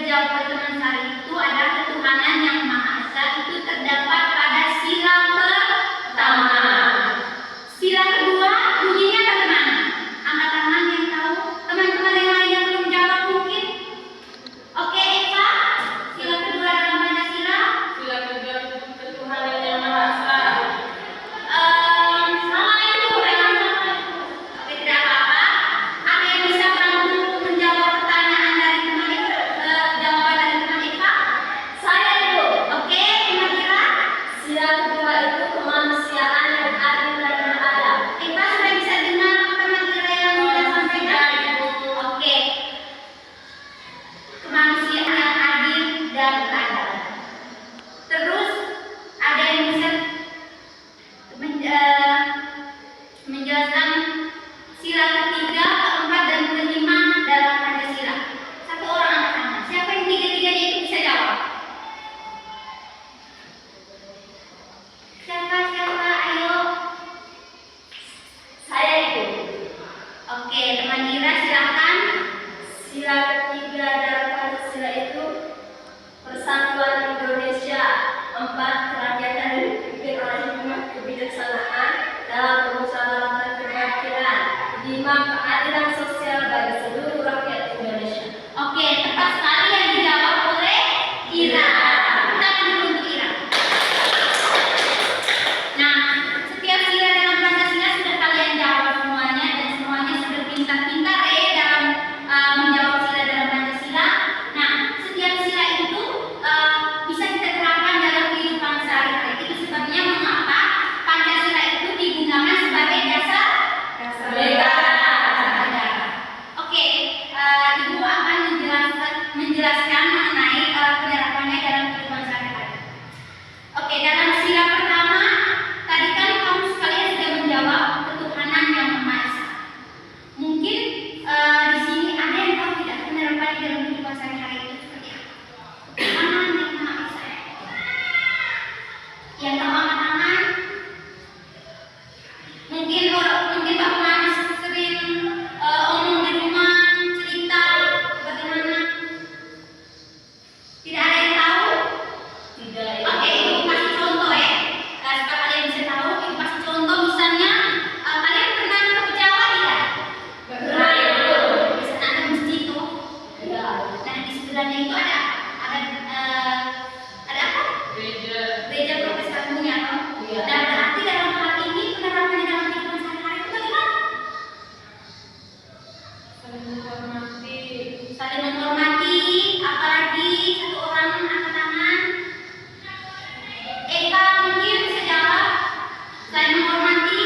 dijawab oleh teman Sari itu adalah ketuhanan yang Maha Esa itu terdapat pada sila pertama. Sila kedua bunyinya bagaimana? Angkat tangan yang tahu. Teman-teman yang lain yang belum jawab mungkin. Oke, Eva. Sila kedua dalam Pancasila. Sila kedua ketuhanan yang Maha Esa. Salah itu ya. Oke, tidak apa-apa. Ada yang bisa bantu menjawab pertanyaan dari teman jawaban dari teman Eva? Saya dulu. Oke, teman Ira. Sila kedua itu kemanusiaan yang adil dan beradab. Eva sudah bisa dengar teman Ira yang sudah sampaikan? Oke. Kemanusiaan yang adil dan beradab. Terus ada yang bisa menjelaskan sila ketiga, keempat, dan kelima dalam Pancasila. Satu orang angkat tangan. Siapa yang tiga-tiganya itu bisa jawab? Siapa? Ayo. Saya itu. Oke, teman Ira silakan. Sila ketiga dalam Pancasila itu Persatuan Indonesia. 4. Kerakyatan dipimpin oleh hikmah kebijaksanaan dalam permusyawaratan kebakiran. 5. Keadilan sosial bagi seluruh rakyat Indonesia. Oke, tepat sekali yang dijawab oleh Ira. Kita dulu untuk Ira. Nah, setiap sila dalam Pancasila sudah kalian jawab semuanya dan semuanya sudah pintar-pintar ya dalam menjawab sila dalam Pancasila. Nah, setiap sila itu bisa kita terapkan dalam kehidupan sehari-hari. Itu sebabnya mengapa Pancasila itu digunakan sebagai dasar negara. Oke, Ibu akan menjelaskan mengenai penerapannya dalam kehidupan sehari-hari. Oke, dalam sila pertama, tadi kan kamu sekalian sudah menjawab ketuhanan yang Maha Esa. Mungkin di sini ada yang tahu tidak penerapannya dalam kehidupan sehari-hari itu seperti apa? Ketuhanan yang Maha Esa. Yang tahu angkat tangan? Mungkin Pak Manis sering omong di rumah, cerita bagaimana? Tidak ada yang tahu? Tidak. Oke, Ibu kasih contoh ya. Supaya kalian bisa tahu, Ibu kasih contoh misalnya kalian pernah ke Jawa tidak? Pernah. Di sana ada masjid tuh. Ya. Nah, di sebelahnya itu ada apa? Gereja Protestan punya toh? Iya. Nah, berarti dalam hal ini penerapannya dalam kehidupan sehari-hari itu bagaimana? Saling menghormati, apalagi satu orang angkat tangan. Eka mungkin bisa jawab. Saling menghormati,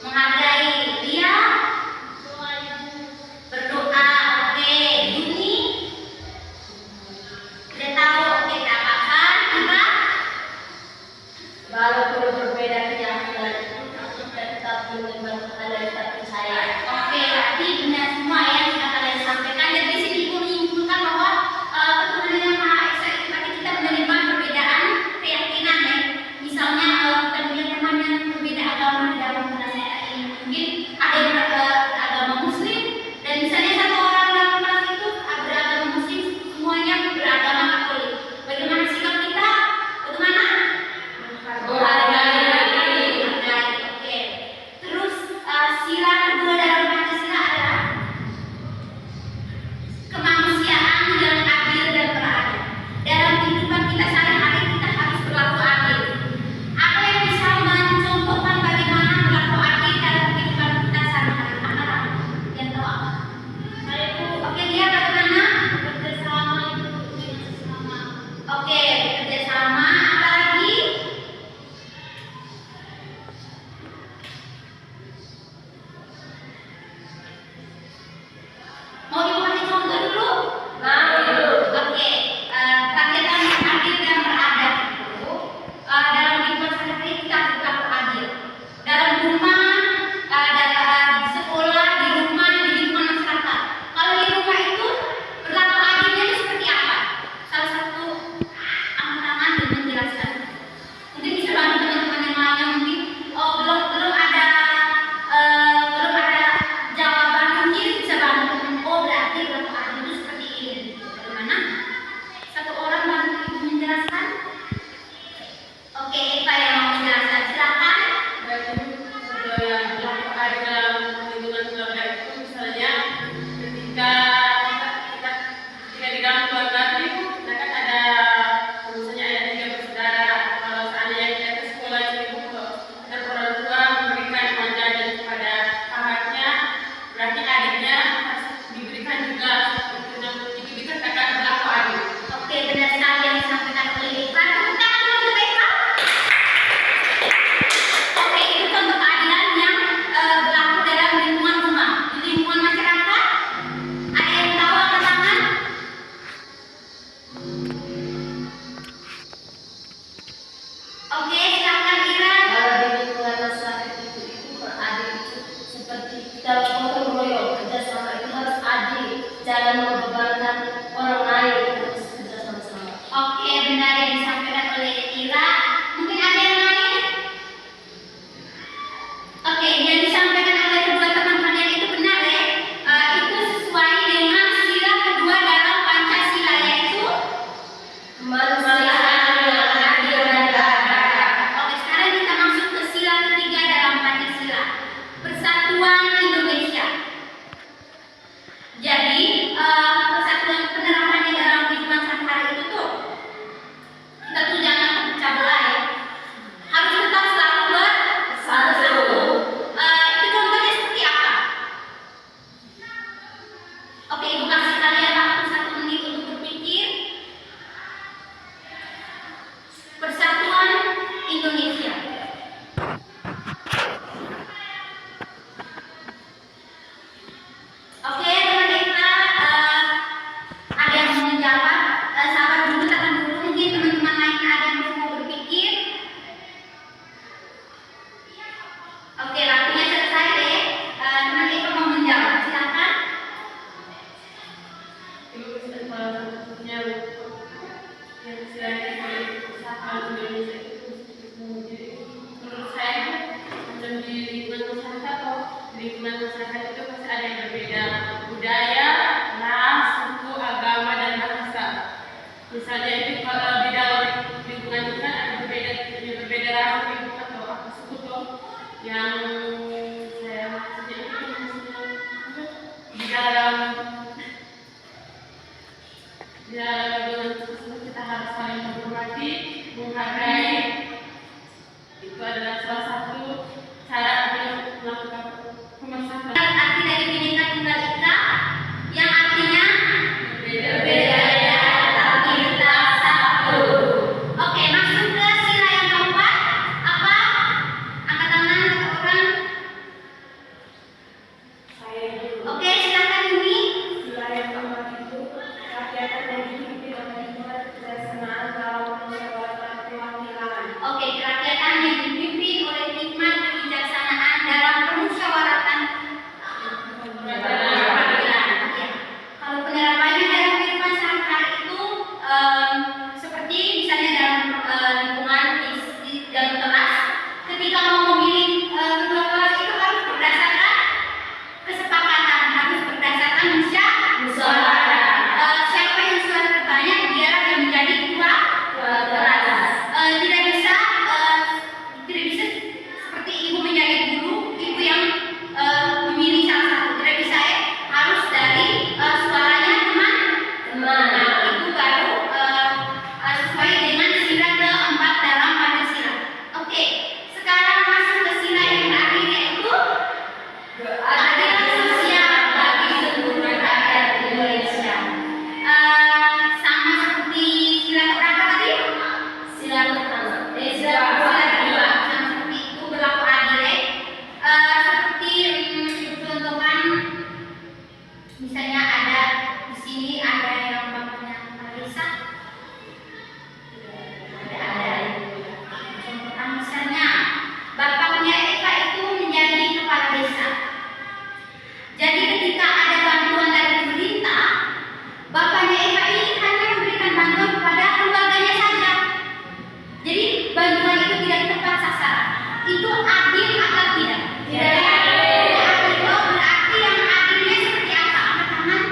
menghargai dia, berdoa. Oke, Yuni udah tahu. Oke, tak apa-apa. Iba, Walaupun berbeda keyakinan itu, kita tetap menyembah dan tetap percaya. oke, berarti benar semua ya yang sudah kalian sampaikan. Dan di sini Ibu menyimpulkan bahwa ketuhanan yang Maha Esa itu berarti kita menerima perbedaan keyakinan ya. Misalnya kita punya teman yang berbeda agama di dalam kelas kita ini. Mungkin ada yang beragama Muslim dan misalnya satu orang dalam kelas itu beragama Muslim, semuanya beragama Katolik. Bagaimana sikap kita? Bagaimana? Menghargai. Oke. Terus sila kedua dalam Pancasila adalah ada yang berbeda budaya, ras, suku, agama, dan bahasa. Misalnya itu kalau di dalam lingkungan kita ada berbeda ras atau apa suku tuh yang saya maksudnya itu maksudnya di dalam lingkungan tersebut kita harus saling menghormati, menghargai. Itu adalah salah satu cara untuk melakukan pemersatu. Arti dari Bhinneka Tunggal Ika yang artinya berbeda tapi tetap satu. Oke, masuk ke sila yang keempat. Apa? Angkat tangan satu orang. Oke, silakan Yuni. Sila yang keempat itu kerakyatan yang dipimpin oleh hikmat kebijaksanaan dalam permusyawaratan perwakilan. Oke, kerakyatan yang dipimpin oleh hikmat kebijaksanaan dalam permusyawaratan perwakilan. Ya. Kalau penerapannya dalam kehidupan sehari-hari itu seperti misalnya dalam lingkungan di dalam kelas, ketika mau memilih ketua kelas itu harus berdasarkan kesepakatan, harus berdasarkan musyawarah. Siapa yang suara terbanyak dialah yang menjadi ketua kelas. Tidak bisa seperti ibu menjadi guru, ibu yang memilih salah satu. Tidak bisa harus dari suaranya teman-teman. Nah, itu baru sesuai dengan sila keempat dalam Pancasila. Oke, sekarang masuk ke sila yang terakhir yaitu keadilan sosial bagi seluruh rakyat Indonesia. Sama seperti sila keberapa tadi? Sila pertama. Sila kedua. Sama seperti itu berlaku adil. Seperti contohkan misalnya ada di sini ada yang bapaknya Marisa. Ada. Contohkan misalnya bapaknya Eva itu menjadi kepala desa. Jadi ketika ada bantuan dari pemerintah, bapaknya Eva ini hanya memberikan bantuan kepada keluarganya saja. Jadi bantuan itu tidak tepat sasaran. Itu adil atau tidak? Tidak adil. Oh, berarti yang adilnya seperti apa? Angkat tangan.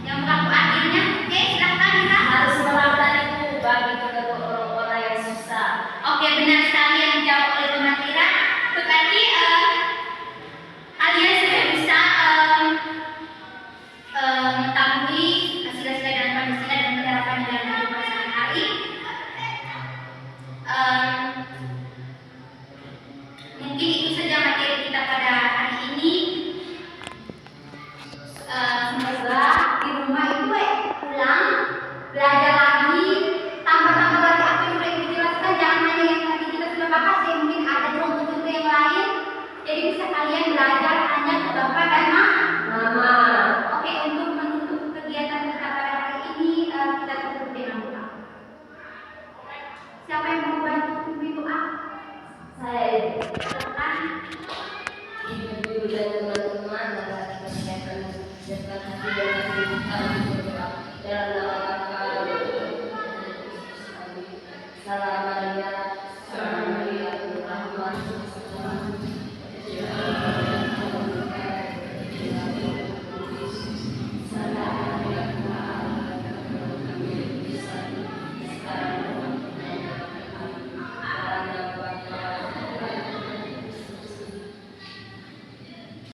Yang berlaku adilnya, oke, silakan kita. Harus melakukan itu bagi kedua orang-orang yang susah. Oke, benar sekali yang dijawab oleh teman Ira. Berarti kalian sudah bisa mengetahui sila-sila dan Pancasila dan penerapannya dalam kehidupan sehari-hari. Mungkin itu saja materi kita pada hari ini. Semoga di rumah itu pulang belajar lagi, tambah-tambah lagi apa yang sudah dijelaskan. Jangan hanya yang tadi kita sudah bahas, ya mungkin ada contoh-contoh yang lain. Jadi bisa kalian belajar hanya ke bapak dan mama. Oke, untuk menutup kegiatan kita pada hari ini kita tutup dengan doa. Siapa yang mau bantu pimpin doa? Saya Silakan. ibu-ibu dan teman-teman adalah kesehatan hati dan kehidupan